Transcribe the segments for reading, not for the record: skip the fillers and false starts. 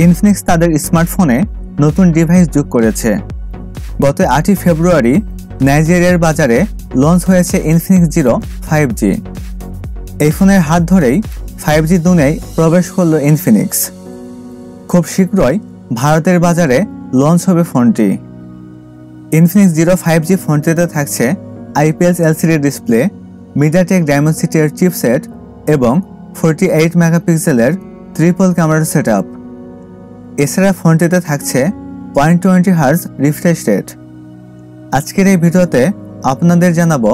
Infinix তাদের স্মার্টফোনে নতুন ডিভাইস যোগ করেছে। গত 8 ফেব্রুয়ারি নাইজেরিয়ার বাজারে লঞ্চ হয়েছে ইনফিনিক্স জিরো 5G। এই ফোনের হাত ধরেই 5G দুনিয়ায় প্রবেশ করল ইনফিনিক্স। খুব শীঘ্রই ভারতের বাজারে লঞ্চ হবে ফোনটি। ইনফিনিক্স জিরো 5G ফোনটিতে থাকছে IPS LCD display, MediaTek Dimensity এর চিপসেট এবং 48 মেগাপিক্সেলের ট্রিপল ক্যামেরা সেটআপ। এছাড়া ফোনটিতে থাকছে 120 হার্জ রিফ্রেশ রেট। আজকের এই ভিডিওতে আপনাদের জানাবো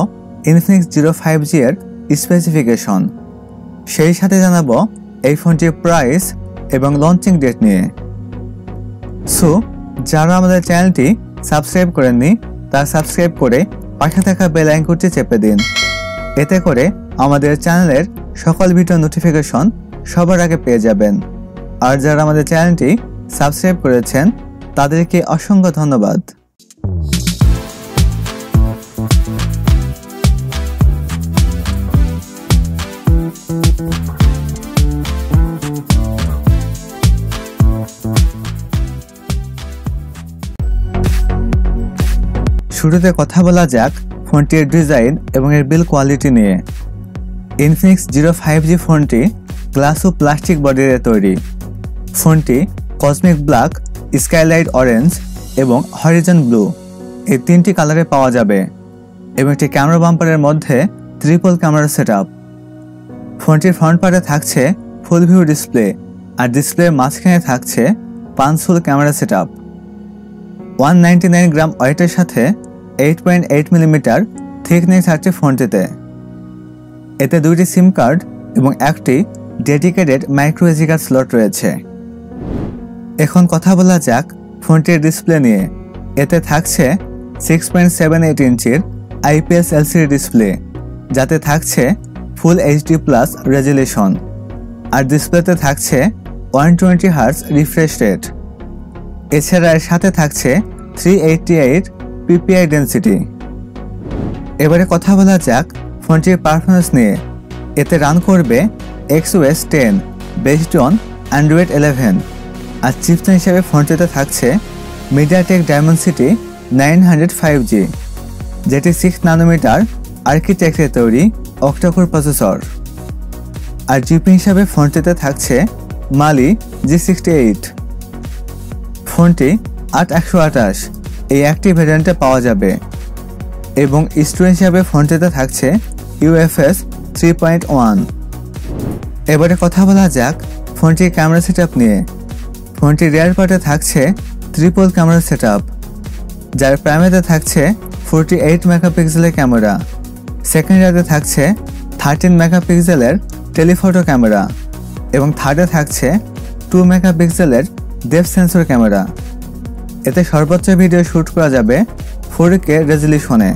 ইনফিনিক্স জিরো 5G এর স্পেসিফিকেশন, সেই সাথে জানাবো এই ফোনটির প্রাইস এবং লঞ্চিং ডেট নিয়ে। সো যারা আমাদের চ্যানেলটি সাবস্ক্রাইব করেননি তারা সাবস্ক্রাইব করে পাশে থাকা বেল আইকনটি চেপে দিন। এতে করে আমাদের চ্যানেলের সকল ভিডিও নোটিফিকেশন সবার আগে পেয়ে যাবেন। আর যারা আমাদের চ্যানেলটি সাবস্ক্রাইব করেছেন তাদেরকে অসংখ্য ধন্যবাদ। শুরুতে কথা বলা যাক ফোনটির ডিজাইন এবং এর বিল্ড কোয়ালিটি নিয়ে। ইনফিনিক্স জিরো 5G ফোনটি গ্লাস ও প্লাস্টিক বডিতে তৈরি। ফোনটি কসমিক ব্ল্যাক, স্কাইলাইট অরেঞ্জ এবং হরিজন ব্লু এই তিনটি কালারে পাওয়া যাবে এবং একটি ক্যামেরা বাম্পারের মধ্যে ট্রিপল ক্যামেরা সেটআপ। ফোনটির ফ্রন্ট পার্টে থাকছে ফুল ভিউ ডিসপ্লে আর ডিসপ্লের মাঝখানে থাকছে পাঁচফুল ক্যামেরা সেটআপ। 199 গ্রাম ওয়েটের সাথে 8.8 মিলিমিটার থিকনেস আছে ফোনটিতে। এতে দুইটি সিম কার্ড এবং একটি dedicated micro SD card slot রয়েছে। এখন কথা বলা যাক ফোনটির ডিসপ্লে নিয়ে। এতে থাকছে 6.78 ইঞ্চির IPS LCD ডিসপ্লে, যাতে থাকছে ফুল HD+ রেজলিউশন, আর ডিসপ্লেতে থাকছে 120 হার্জ রিফ্রেশ রেট। এছাড়া এর সাথে থাকছে 388 PPI ডেন্সিটি। এবারে কথা বলা যাক ফোনটির পারফরমেন্স নিয়ে। এতে রান করবে XOS 10 বেসড অন Android 11, আর চিপসেট হিসেবে ফোনটিতে থাকছে মিডিয়াটেক ডায়মেনসিটি 900 5G, যেটি 6 ন্যানোমিটার আর্কিটেকচারে তৈরি অক্টাকোর প্রসেসর। আর জিপি হিসাবে ফোনটিতে থাকছে মালি G68। ফোনটি 8128 এই একটি ভেরিয়েন্টে পাওয়া যাবে এবং স্টোরেজ হিসাবে ফোনটিতে থাকছে UFS 3.1। এবারে কথা বলা যাক ফোনটির ক্যামেরা সেটআপ নিয়ে। ফোনটির রিয়ার পার্টে থাকছে ট্রিপল ক্যামেরা সেটআপ, যার প্রাইমারিতে থাকছে 48 মেগাপিক্সেলের ক্যামেরা, সেকেন্ডারিতে থাকছে 13 মেগাপিক্সেলের টেলিফটো ক্যামেরা এবং থার্ডে থাকছে 2 মেগাপিক্সেলের ডেপথ সেন্সর ক্যামেরা। এতে সর্বোচ্চ ভিডিও শ্যুট করা যাবে 4K রেজলিউশনে।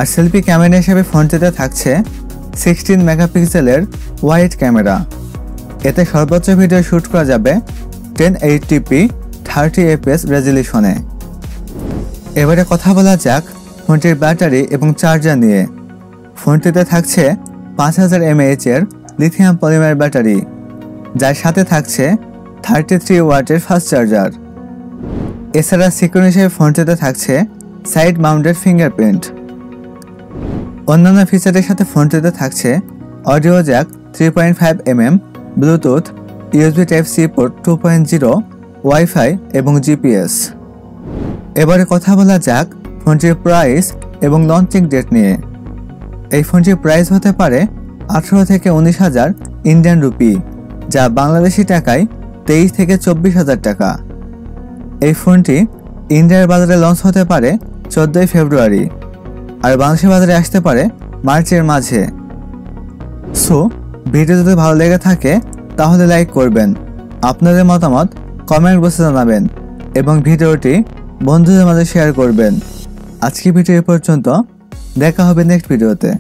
আর সেলফি ক্যামেরা হিসেবে ফোনটিতে থাকছে 16 মেগাপিক্সেলের ওয়াইড ক্যামেরা। এতে সর্বোচ্চ ভিডিও শ্যুট করা যাবে 1080p 30 fps রেজলিউশনে। এবারে কথা বলা যাক ফোনটির ব্যাটারি এবং চার্জার নিয়ে। ফোনটিতে থাকছে 5000 mAh এর লিথিয়াম পলিমার ব্যাটারি, যার সাথে থাকছে 33 ওয়াটের ফাস্ট চার্জার। এছাড়া সিকিউরিটি হিসেবে ফোনটিতে থাকছে সাইড মাউন্টেড ফিঙ্গারপ্রিন্ট। অন্যান্য ফিচারের সাথে ফোনটিতে থাকছে audio Jack 3.5mm, Bluetooth, USB Type-C port 2.0, wifi এবং GPS। এবারে কথা বলা যাক ফোনটির প্রাইস এবং লঞ্চিং ডেট নিয়ে। এই ফোনটির প্রাইস হতে পারে 18 থেকে 19,000 ইন্ডিয়ান রুপি, যা বাংলাদেশি টাকায় 23 থেকে 24,000 টাকা। এই ফোনটি ইন্ডিয়ার বাজারে লঞ্চ হতে পারে 14 ফেব্রুয়ারি, আর বাংলাদেশের বাজারে আসতে পারে মার্চের মাঝে। সো ভিডিও যদি ভালো লেগে থাকে তাহলে লাইক করবেন, আপনাদের মতামত কমেন্ট বক্সে জানাবেন এবং ভিডিওটি বন্ধুদের মাঝে শেয়ার করবেন। আজকে ভিডিও এ পর্যন্ত, দেখা হবে নেক্সট ভিডিওতে।